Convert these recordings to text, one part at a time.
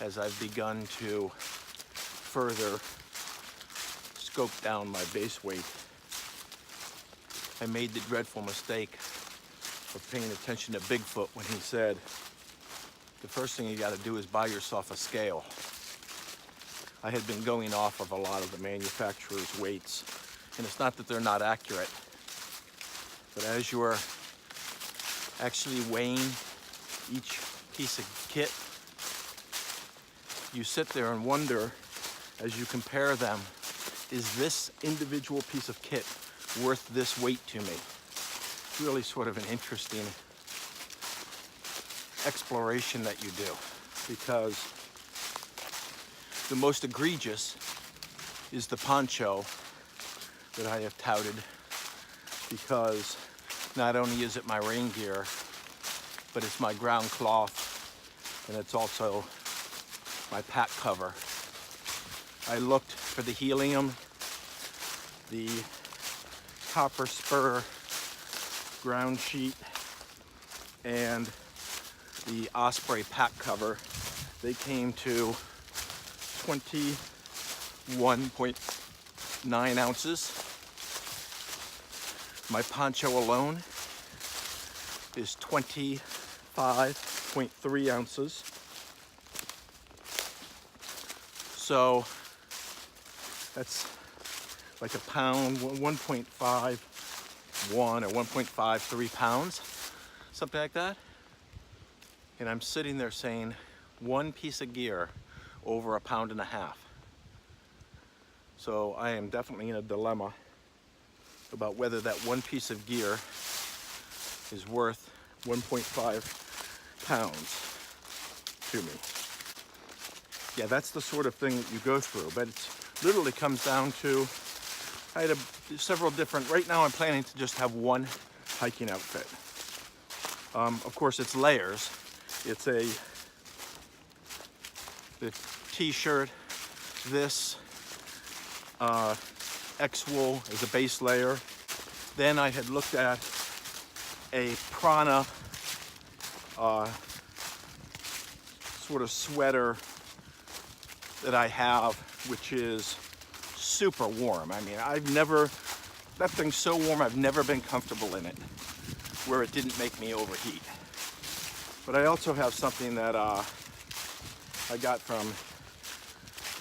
as I've begun to further scope down my base weight. I made the dreadful mistake of paying attention to Bigfoot when he said, the first thing you got to do is buy yourself a scale. I had been going off of a lot of the manufacturers' weights, and it's not that they're not accurate, but as you're actually weighing each piece of kit, you sit there and wonder, as you compare them, is this individual piece of kit worth this weight to me? It's really sort of an interesting exploration that you do, because the most egregious is the poncho that I have touted, because not only is it my rain gear, but it's my ground cloth, and it's also my pack cover. I looked for the helium, the copper spur ground sheet, and the Osprey pack cover. They came to 21.9 ounces. My poncho alone is 25.3 ounces. So that's like a pound, 1.51 or 1.53 pounds, something like that. And I'm sitting there saying, one piece of gear over 1.5 pounds. So I am definitely in a dilemma about whether that one piece of gear is worth 1.5 pounds to me. Yeah, that's the sort of thing that you go through, but it literally comes down to, I had several different, right now I'm planning to just have one hiking outfit. Of course, it's layers. It's the t-shirt, this X-wool is a base layer. Then I had looked at a prana sort of sweater that I have, which is super warm. I mean, that thing's so warm, I've never been comfortable in it, where it didn't make me overheat. But I also have something that I got from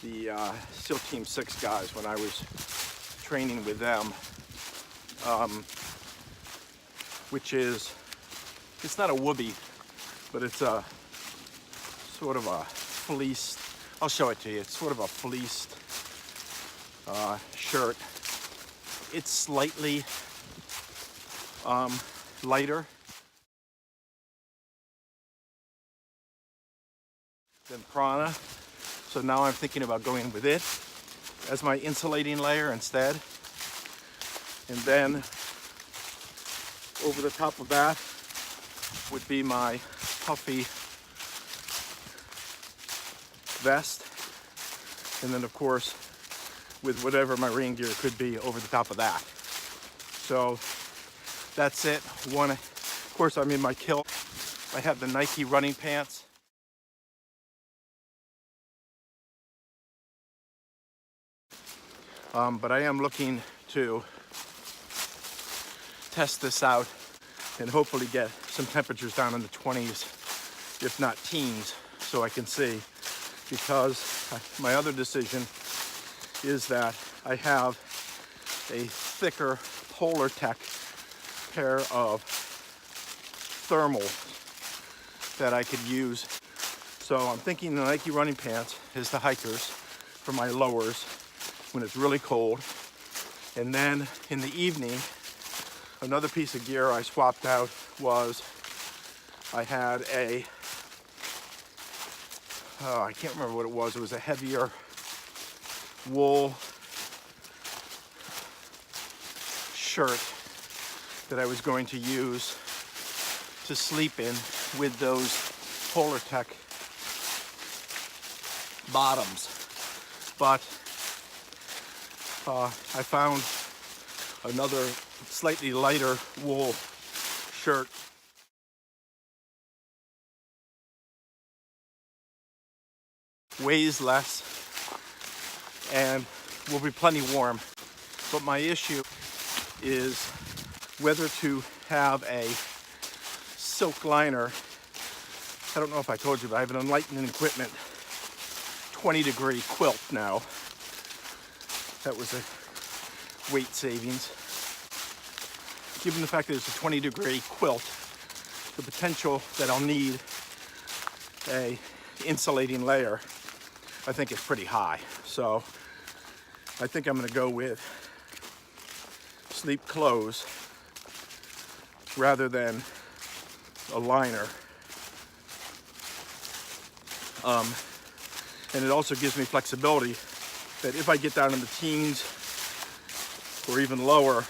the SEAL Team 6 guys when I was training with them, which is, it's not a whoopee, but it's a sort of a fleeced, I'll show it to you, it's sort of a fleeced shirt. It's slightly lighter than prana, so now I'm thinking about going with it as my insulating layer instead. And then over the top of that would be my puffy vest, and then of course with whatever my rain gear could be over the top of that. So that's it. Of course I'm in my kilt. I have the Nike running pants. But I am looking to test this out and hopefully get some temperatures down in the 20s, if not teens, so I can see. Because my other decision is that I have a thicker Polar Tech pair of thermals that I could use. So I'm thinking the Nike running pants is the hikers for my lowers when it's really cold. And then in the evening, another piece of gear I swapped out was I had a, I can't remember what it was. It was a heavier wool shirt that I was going to use to sleep in with those Polar Tech bottoms. But I found another slightly lighter wool shirt weighs less, and will be plenty warm. But my issue is whether to have a silk liner. I don't know if I told you, but I have an Enlightened Equipment 20-degree quilt now. That was a weight savings. Given the fact that it's a 20-degree quilt, the potential that I'll need a insulating layer, I think is pretty high. So I think I'm gonna go with sleep clothes rather than a liner. And it also gives me flexibility that if I get down in the teens or even lower,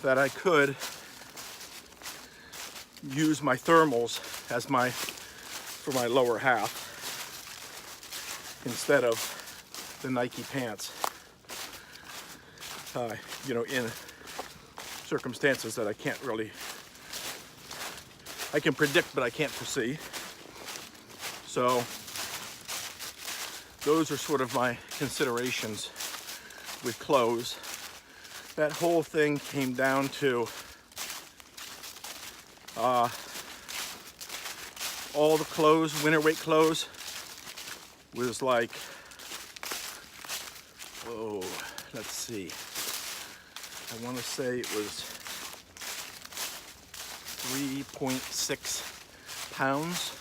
that I could use my thermals as for my lower half instead of the Nike pants. You know, in circumstances that I can predict, but I can't foresee. So those are sort of my considerations with clothes. That whole thing came down to all the clothes, winter weight clothes, was like, oh, let's see. I want to say it was 3.6 pounds.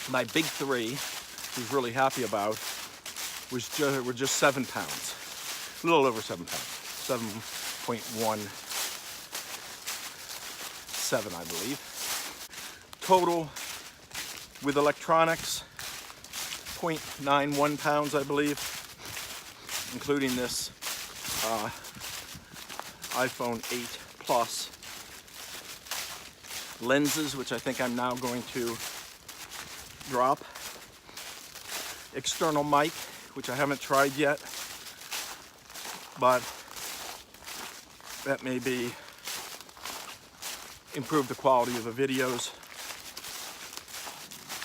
My big three, who's really happy about, were just 7 pounds. A little over 7 pounds. 7.17, I believe. Total with electronics, 0.91 pounds, I believe, including this iPhone 8 Plus. Lenses, which I think I'm now going to drop. External mic, which I haven't tried yet, but that may be improve the quality of the videos.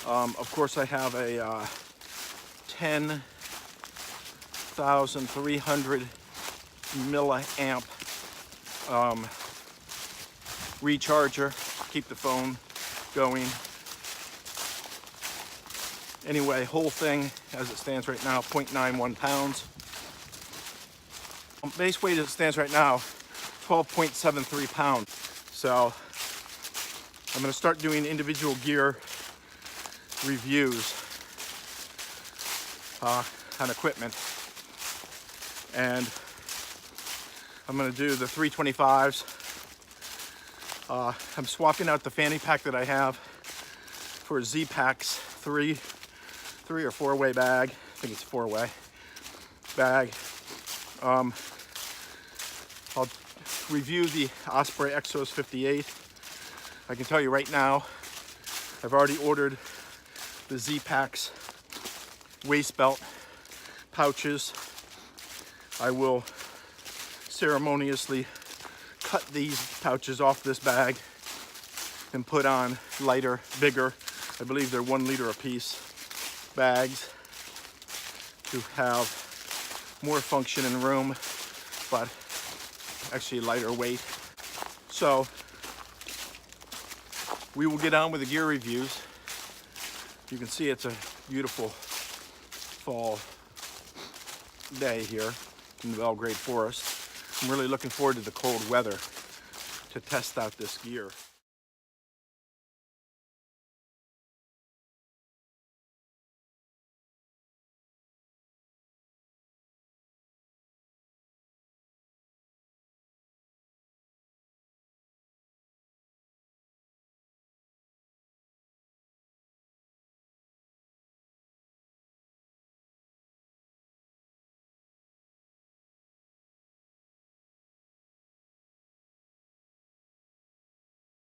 Of course, I have a 10,300 milliamp recharger to keep the phone going. Anyway, whole thing as it stands right now, 0.91 pounds. Base weight as it stands right now, 12.73 pounds. So I'm going to start doing individual gear reviews on equipment. And I'm going to do the 325s. I'm swapping out the fanny pack that I have for a Z-Packs 3 or 4-way bag. I think it's 4-way bag. I'll review the Osprey Exos 58. I can tell you right now, I've already ordered the Z-Packs waist belt pouches. I will ceremoniously cut these pouches off this bag and put on lighter, bigger, I believe they're 1 liter a piece, bags to have more function and room, but actually lighter weight. So we will get on with the gear reviews. You can see it's a beautiful fall day here in the Belgrade Forest. I'm really looking forward to the cold weather to test out this gear.